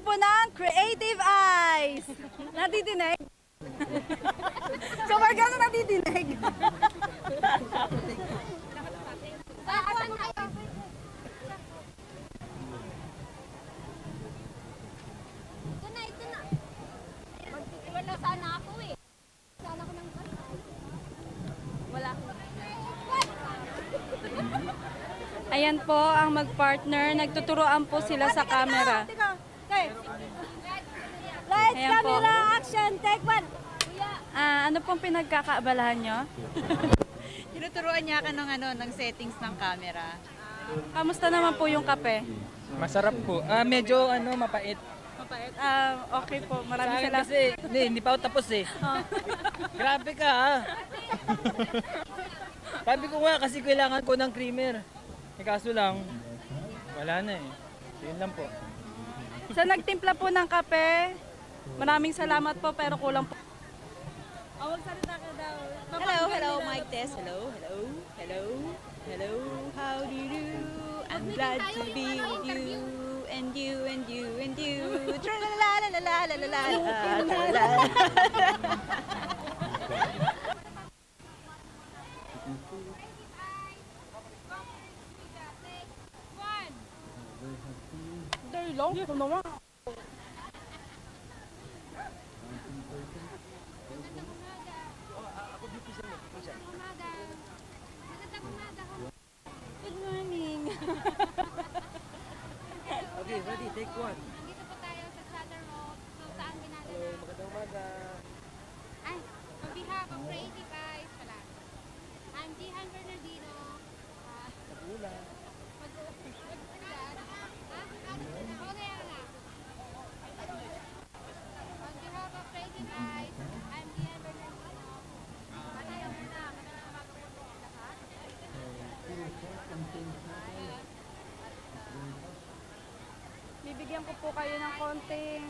po ng Creative Eyes. Nadidinig? So, wag gano'n nadidinig. Wala sana ako eh. Sana ako ng Wala. Ayan po ang mag-partner. Nagtuturoan po sila sa camera. Lights, Ayan po. camera, action, take one. Ano pong pinagkakaabalahan nyo? Tinuturuan niya ka ng settings ng camera. Kamusta naman po yung kape? Masarap po. Medyo mapait. Mapait. Okay po. Sa Maraming akin salamat. kasi, hindi pa ako tapos eh. Grabe ka ha. Sabi ko nga kasi kailangan ko ng creamer. Kaso lang, wala na eh. Yun lang po. Sa nagtimpla po ng kape, maraming salamat po pero kulang po. Magsalita ka daw. Hello, mic test. Hello. How do you do? I'm glad to be with you. And you. Tra-la-la-la-la-la-la-la-la. Dahil lang, ito naman. Good morning. Okay, ready, take one. Nandito po tayo sa Sutter Road. So, saan ginagawa? Magandang umaga. Ay, on behalf of Creative Eyes pala. I'm Jihan Bernardino. Nagulang. On behalf of Creative Eyes, I'm Jihan Bernardino. Matayo muna. Magandang umaga po sa lahat. Bibigyan ko po kayo ng konting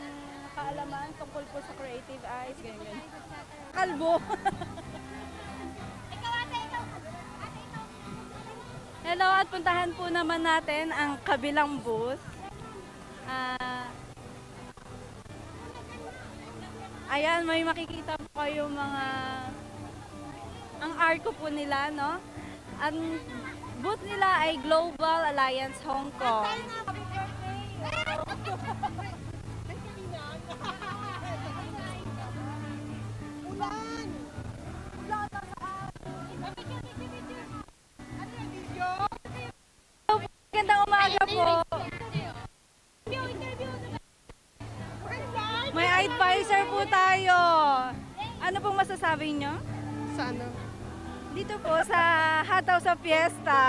kaalaman tungkol po sa Creative Eyes. Ganyan. Kalbo. Ikaw ate, ikaw. Ate, ikaw. Hello, at puntahan po naman natin ang kabilang booth. Ayan, may makikita po kayo mga ang arko po nila, no? Ang booth nila ay Global Alliance Hong Kong. Magandang umaga po. May advisor po tayo. Ano pong masasabi nyo? Sa ano? Dito po sa Hataw sa Fiesta.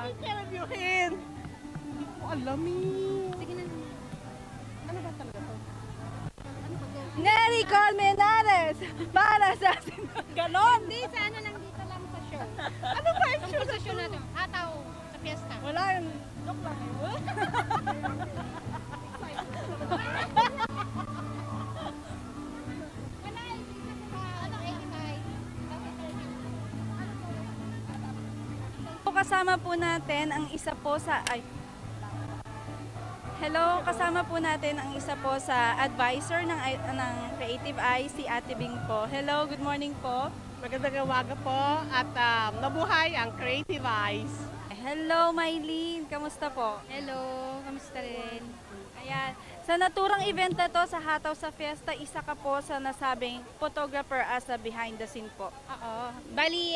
Interviewin! Hindi ko alam eh. Sige na. Ano ba talaga to? Nery Colmenares para sa ganon. Hindi, sa ano lang dito lang sa show. Ano ba yung Tungkol sa show natin. Hataw sa fiesta. Wala yun. Joke lang yun. Wala, hindi na sa ano, Creative Eyes. Kasama po natin ang isa po sa Hello, kasama po natin ang isa po sa advisor ng Creative Eyes, si Ate Bing po. Hello, good morning po. Magandang umaga po at nabuhay ang Creative Eyes. Hello, Mylene. Kamusta po? Hello, kamusta rin? Ayan. Sa naturang event na to, sa Hataw sa Fiesta, isa ka po sa nasabing photographer as a behind the scene po. Oo. Bali,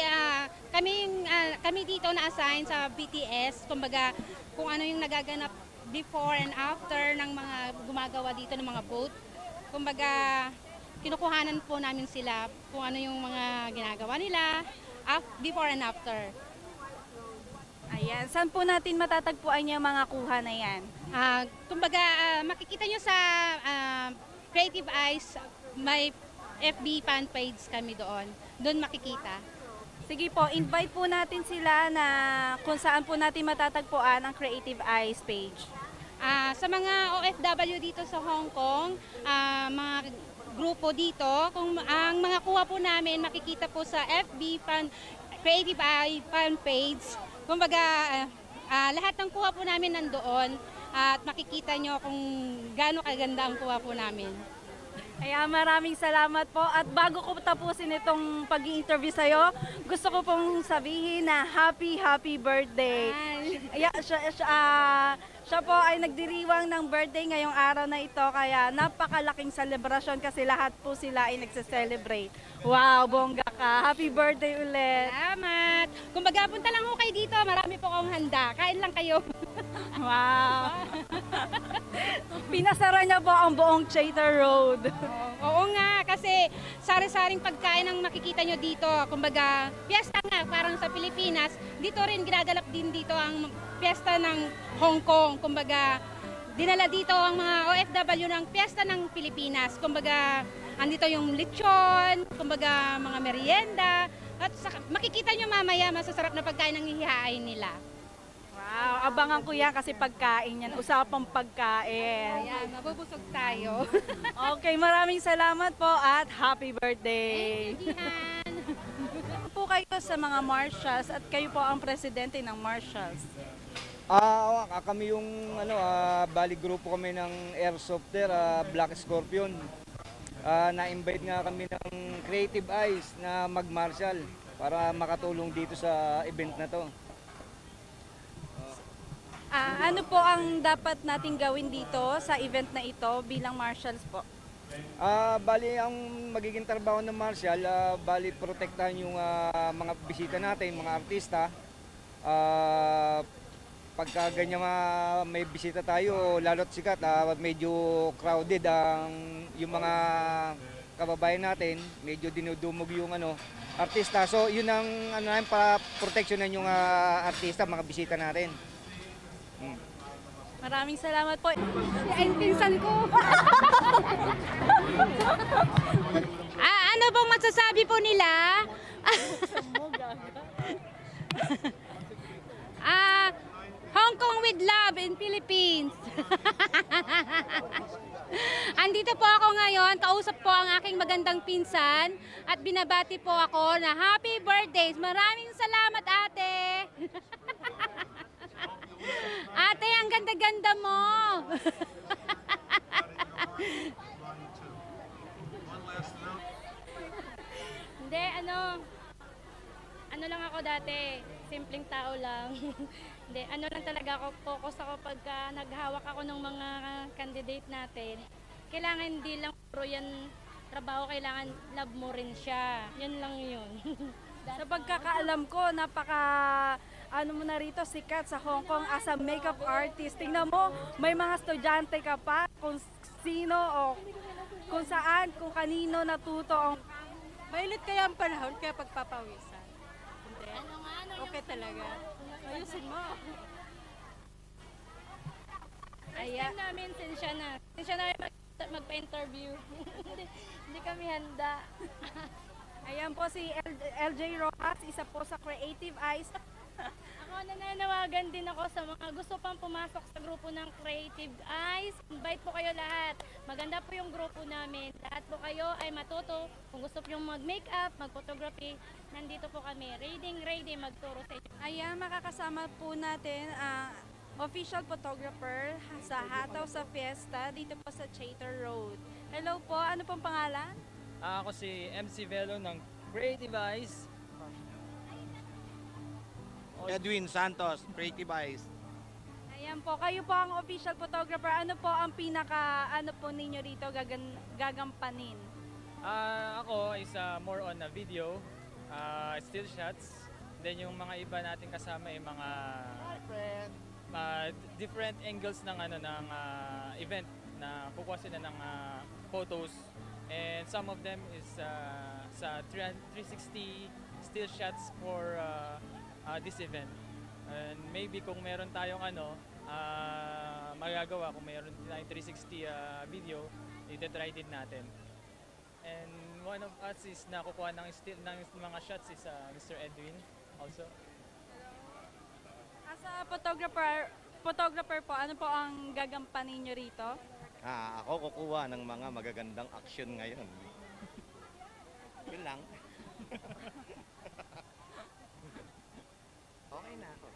kami dito na-assign sa BTS, kumbaga kung ano yung nagaganap before and after ng mga gumagawa dito ng mga booth. Kumbaga, kinukuhanan po namin sila kung ano yung mga ginagawa nila before and after. Ayan. Saan po natin matatagpuan yung mga kuha na yan? Kumbaga, makikita nyo sa Creative Eyes, may FB fan page kami doon. Doon makikita. Sige po, invite po natin sila na kung saan po natin matatagpuan ang Creative Eyes page. Sa mga OFW dito sa Hong Kong, mga grupo dito, kung ang mga kuha po namin makikita po sa FB Creative Eye fan page. Kumbaga, lahat ng kuha po namin nandoon. at makikita nyo kung gaano kaganda ang kuha po namin. Kaya maraming salamat po. At bago ko tapusin itong pag-i-interview sa'yo, gusto ko pong sabihin na happy birthday. Siya po ay nagdiriwang ng birthday ngayong araw na ito, kaya napakalaking celebration kasi lahat po sila ay nagse-celebrate. Wow, bongga ka. Happy birthday ulit. Salamat! Kung punta lang ho kayo dito, marami po akong handa. Kain lang kayo. Wow. Pinasara niya po ang buong Chater Road. Oo nga, kasi sari-saring pagkain ang makikita nyo dito. Kumbaga, piyesta nga, parang sa Pilipinas, dito rin ginaganap din dito ang piyesta ng Hong Kong. Kumbaga, dinala dito ang mga OFW ng piyesta ng Pilipinas. Kumbaga, andito yung lechon, kumbaga mga merienda. At makikita nyo mamaya, masasarap na pagkain ang hihain nila. Wow, abangan ko yan kasi pagkain yan. Usapang pagkain. Ayan, mabubusog tayo. Okay, maraming salamat po at happy birthday. Po kayo sa mga marshals at kayo po ang presidente ng marshals. Kami yung bali grupo kami ng Airsofter, Black Scorpion. Na-invite nga kami ng Creative Eyes na mag-marshal para makatulong dito sa event na to. Ano po ang dapat nating gawin dito sa event na ito bilang marshals po? Bali ang magiging trabaho ng marshal, bali protektahan yung mga bisita natin, mga artista. Pagka ganyan may bisita tayo, lalo't sikat, medyo crowded yung mga kababayan natin, medyo dinudumog yung artista. So yun ang para proteksyonan yung artista, mga bisita natin. Maraming salamat po. Ay, pinsan ko. Ano pong masasabi po nila? Hong Kong with love in Philippines. Andito po ako ngayon, kausap po ang aking magandang pinsan at binabati po ako na happy birthdays. Maraming salamat, ate. Ate, ang ganda-ganda mo. Hindi, ano lang ako dati, simpleng tao lang. Hindi, ano lang talaga ako, focus ako pagka naghawak ako ng mga candidate natin. Kailangan hindi lang puro yan trabaho, kailangan love mo rin siya. Yun lang yun. Sa pagkakaalam ko, mo na rito, sikat sa Hong Kong as a makeup artist. Tingnan mo, may mga estudyante ka pa kung sino o kung saan, kung kanino natuto ang... Mainit kaya ang panahon kaya pagpapawisan. Hindi. Okay talaga. Ayusin mo. Ayan namin, sinsya na magpa-interview. Hindi kami handa. Ayan po si LJ Rojas, isa po sa Creative Eyes. Ako nananawagan din ako sa mga gusto pang pumasok sa grupo ng Creative Eyes. Invite po kayo lahat. Maganda po yung grupo namin. Lahat po kayo ay matuto. Kung gusto po yung mag-makeup, mag-photography, nandito po kami. Ready magturo sa inyo. Ayan, makakasama po natin ang official photographer sa Hataw sa Fiesta dito po sa Chater Road. Hello po, ano pong pangalan? Ako si MC Velo ng Creative Eyes. Edwin Santos, Creative Eyes. Ayan po, kayo po ang official photographer. Ano po ang po ninyo dito gagampanin? Ako is more on a video, still shots. Then yung mga iba natin kasama ay mga different angles ng event na kukuha sila ng photos. And some of them is sa 360 still shots for this event. And maybe kung meron tayong magagawa, kung meron tayong 360 video, ita-try din natin. And one of us is nakukuha ng mga shots is Mr. Edwin also. As a photographer po, ano po ang gagampanin nyo rito? Ako kukuha ng mga magagandang action ngayon. Yun lang. Okay na ako.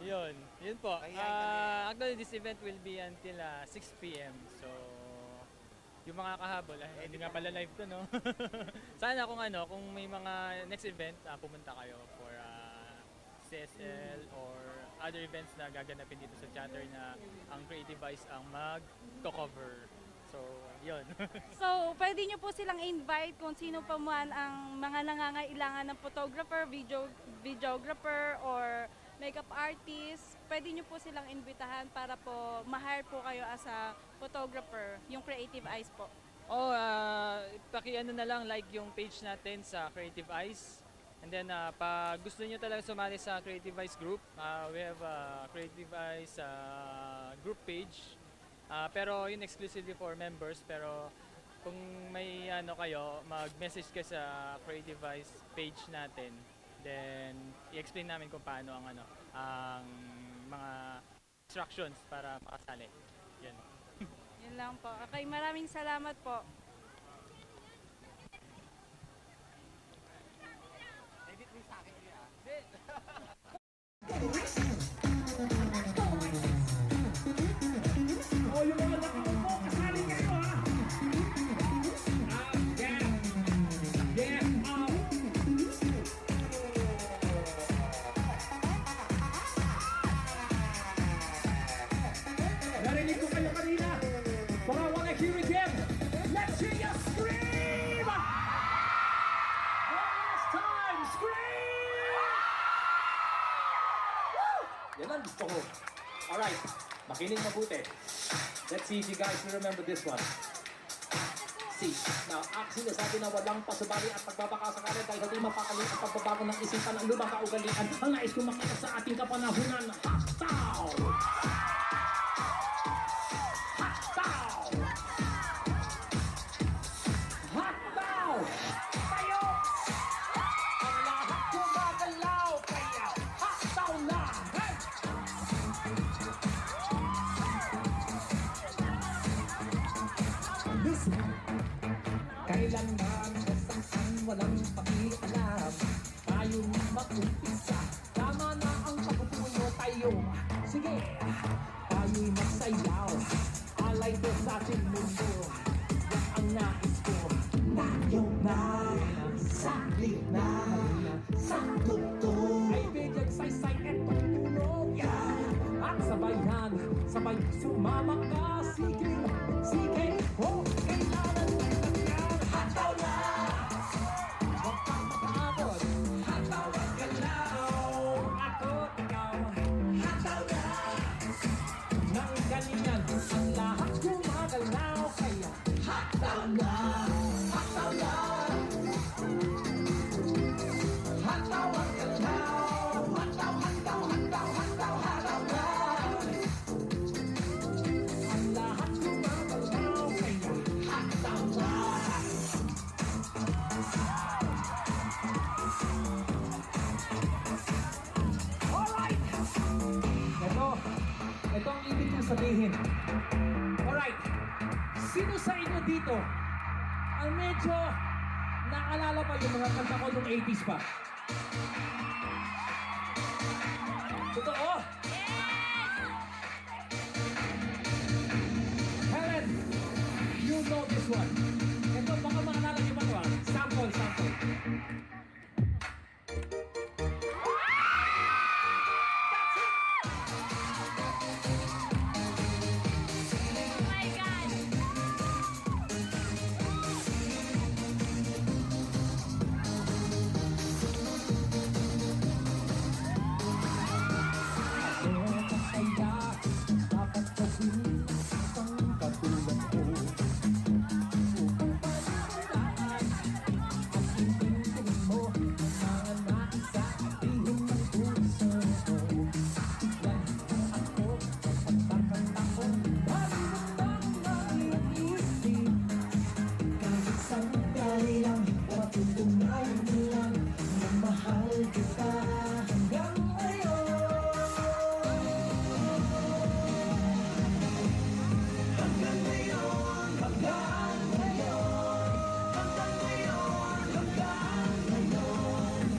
Yun po. Actually, this event will be until 6 p.m. So, yung mga kahabol, hindi nga pala live to, no? Sana kung may mga next event, pumunta kayo for CSL or other events na gaganapin dito sa Chatter na ang Creative Vice ang mag-cover. So, yun. So, pwede nyo po silang invite kung sino pa man ang mga nangangailangan ng photographer, videographer, or makeup artist. Pwede nyo po silang imbitahan para po ma-hire po kayo as a photographer, yung Creative Eyes po. Paki-ano na lang, like yung page natin sa Creative Eyes. And then, pag gusto nyo talaga sumali sa Creative Eyes group, we have a Creative Eyes group page. Pero yun exclusively for members. Pero kung may kayo, mag-message ka sa Creative Eyes page natin. Then, i-explain namin kung paano ang mga instructions para makasali. Yun. Yun lang po. Okay, maraming salamat po. Narinig ko kayo kanina. But I wanna hear it again. Let's hear you scream! One last time, scream! Woo! Yan ang gusto ko. Alright, makinig mabuti. Let's see if you guys will remember this one. See, now, sinasabi na walang pasubali at pagbabakasakali dahil hindi mapakali ang pagbabago ng isipan ng lumang kaugalian. Ang nais kong makita sa ating kapanahunan, hataw! Kailanman saan walang pakialam. Tayo mag-umpisa. Tama na ang pagpupuno tayo. Sige, tayo'y magsayaw. Alay ko sa ating mundo. Yan ang nais ko. Tayo na sa gitna. Sa tugtog ay bigyang saysay etong tulog. At sabayan, sabay sumama ka. Sige, sige, oh, kailangan hataw na! Huwag kang makaabot. Hataw ang galaw. Ako, ikaw. Hataw na! Nang galingan, ang lahat gumagalaw. Kaya hataw na! Hataw na! Hataw ang galaw. Hataw, hataw, hataw, hataw, hataw na! Ang lahat gumagalaw. Kaya hataw na! Alright! Ito ang ibig kong sabihin. Alright, sino sa inyo dito ang medyo naalala pa yung mga kanta ko nung 80s pa? Totoo? Helen, you know this one. Ito, baka maalala niyo ba ito? Sample, sample.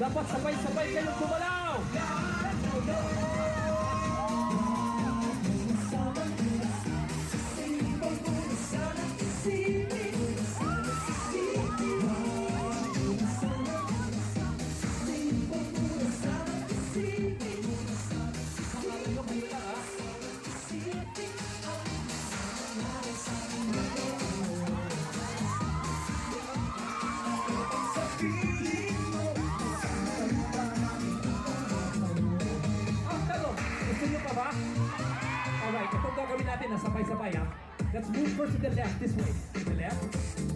Dapat sabay-sabay kayong gumalaw! na sabay-sabay ha. Let's move first to the left, this way. To the left.